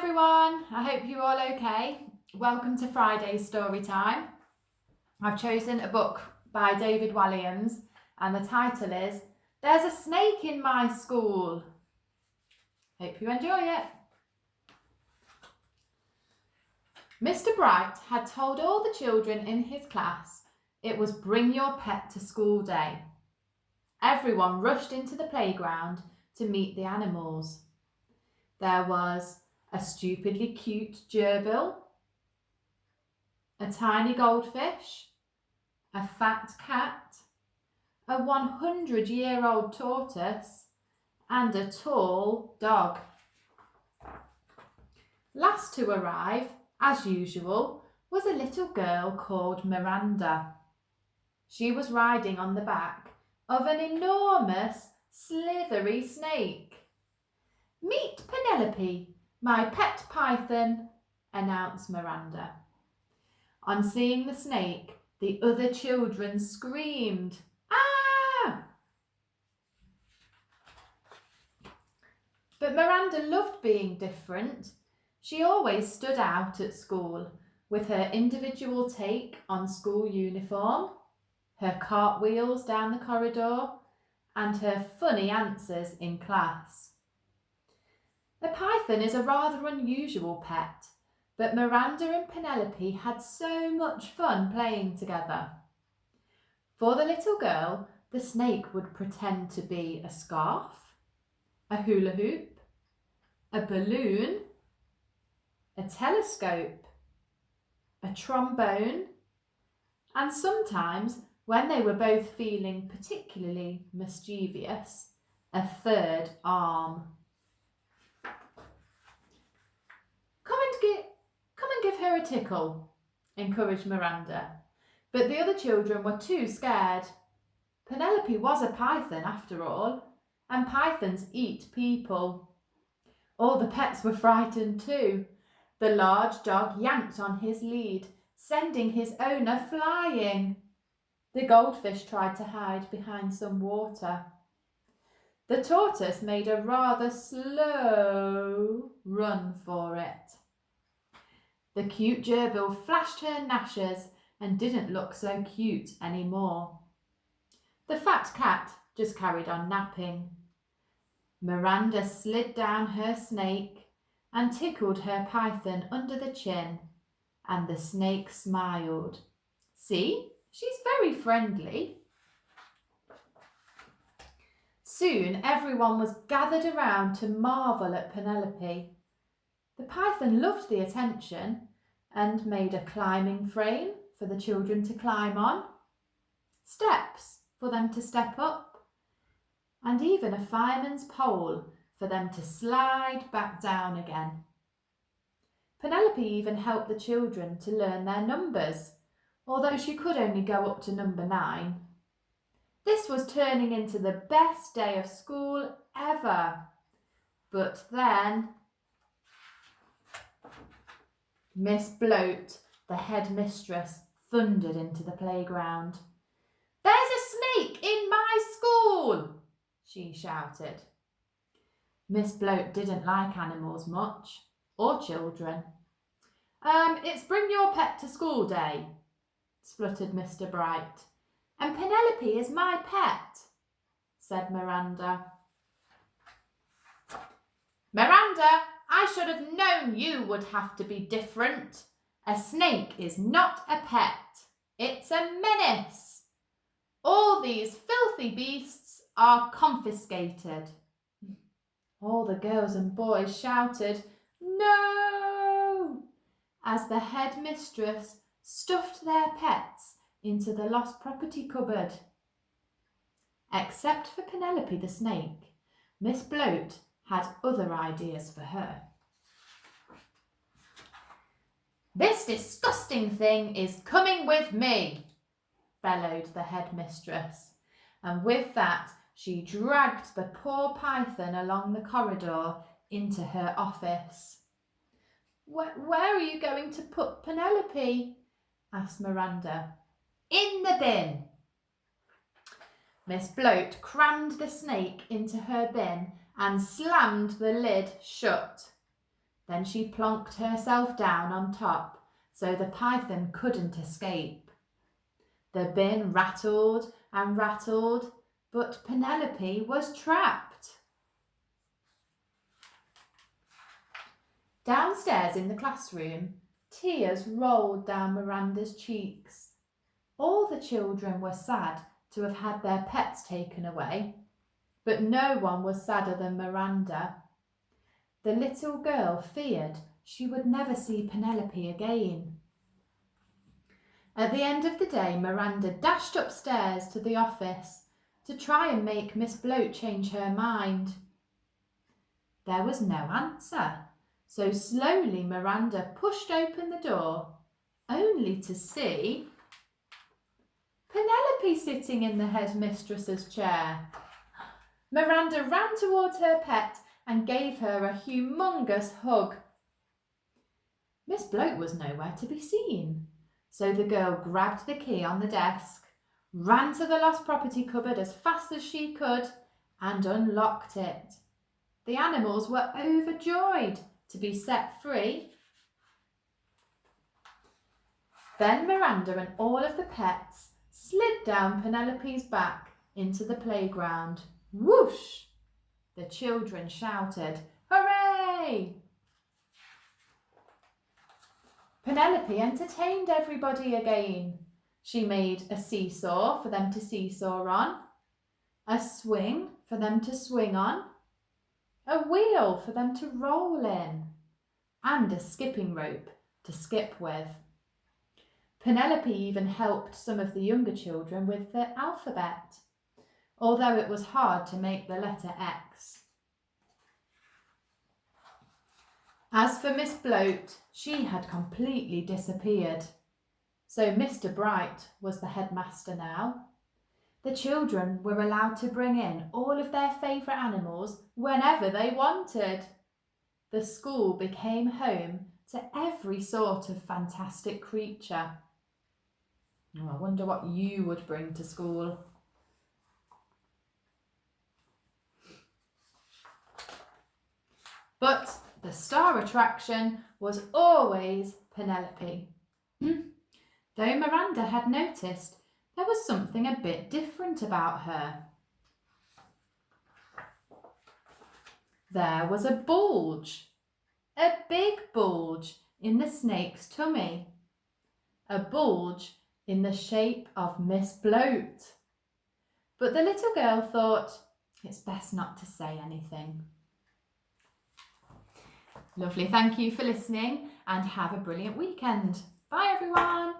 everyone, I hope you're all okay. Welcome to Friday's story time. I've chosen a book by David Walliams and the title is There's a Snake in My School. Hope you enjoy it. Mr. Bright had told all the children in his class it was Bring Your Pet to School Day. Everyone rushed into the playground to meet the animals. There was a stupidly cute gerbil, a tiny goldfish, a fat cat, a 100-year-old tortoise, and a tall dog. Last to arrive, as usual, was a little girl called Miranda. She was riding on the back of an enormous, slithery snake. "Meet Penelope, my pet python," announced Miranda. On seeing the snake, the other children screamed, "Ah!" But Miranda loved being different. She always stood out at school with her individual take on school uniform, her cartwheels down the corridor, and her funny answers in class. The python is a rather unusual pet, but Miranda and Penelope had so much fun playing together. For the little girl, the snake would pretend to be a scarf, a hula hoop, a balloon, a telescope, a trombone, and sometimes, when they were both feeling particularly mischievous, a third arm. Come and give her a tickle," encouraged Miranda, but the other children were too scared. Penelope was a python after all, and pythons eat people. All the pets were frightened too. The large dog yanked on his lead, sending his owner flying. The goldfish tried to hide behind some water. The tortoise made a rather slow run for it. The cute gerbil flashed her gnashers and didn't look so cute anymore. The fat cat just carried on napping. Miranda slid down her snake and tickled her python under the chin, and the snake smiled. "See, she's very friendly." Soon everyone was gathered around to marvel at Penelope. The python loved the attention and made a climbing frame for the children to climb on, steps for them to step up, and even a fireman's pole for them to slide back down again. Penelope even helped the children to learn their numbers, although she could only go up to number 9. This was turning into the best day of school ever. But then Miss Bloat, the headmistress, thundered into the playground. "There's a snake in my school!" she shouted. Miss Bloat didn't like animals much, or children. It's Bring Your Pet to School Day," spluttered Mr. Bright. "And Penelope is my pet," said Miranda. "Miranda, I should have known you would have to be different. A snake is not a pet. It's a menace. All these filthy beasts are confiscated." All the girls and boys shouted, "No!" as the headmistress stuffed their pets into the lost property cupboard. Except for Penelope the snake, Miss Bloat had other ideas for her. "This disgusting thing is coming with me," bellowed the headmistress, and with that she dragged the poor python along the corridor into her office. Where are you going to put Penelope?" asked Miranda. "In the bin." Miss Bloat crammed the snake into her bin and slammed the lid shut. Then she plonked herself down on top so the python couldn't escape. The bin rattled and rattled, but Penelope was trapped. Downstairs in the classroom, tears rolled down Miranda's cheeks. All the children were sad to have had their pets taken away, but no one was sadder than Miranda. The little girl feared she would never see Penelope again. At the end of the day, Miranda dashed upstairs to the office to try and make Miss Bloat change her mind. There was no answer, so slowly Miranda pushed open the door, only to see Penelope sitting in the headmistress's chair. Miranda ran towards her pet and gave her a humongous hug. Miss Bloat was nowhere to be seen, so the girl grabbed the key on the desk, ran to the lost property cupboard as fast as she could, and unlocked it. The animals were overjoyed to be set free. Then Miranda and all of the pets slid down Penelope's back into the playground. Whoosh! The children shouted, "Hooray!" Penelope entertained everybody again. She made a seesaw for them to seesaw on, a swing for them to swing on, a wheel for them to roll in, and a skipping rope to skip with. Penelope even helped some of the younger children with the alphabet, although it was hard to make the letter X. As for Miss Bloat, she had completely disappeared. So Mr. Bright was the headmaster now. The children were allowed to bring in all of their favourite animals whenever they wanted. The school became home to every sort of fantastic creature. Oh, I wonder what you would bring to school. But the star attraction was always Penelope. Though Miranda had noticed there was something a bit different about her. There was a bulge, a big bulge in the snake's tummy, a bulge in the shape of Miss Bloat. But the little girl thought, it's best not to say anything. Lovely, thank you for listening and have a brilliant weekend. Bye everyone.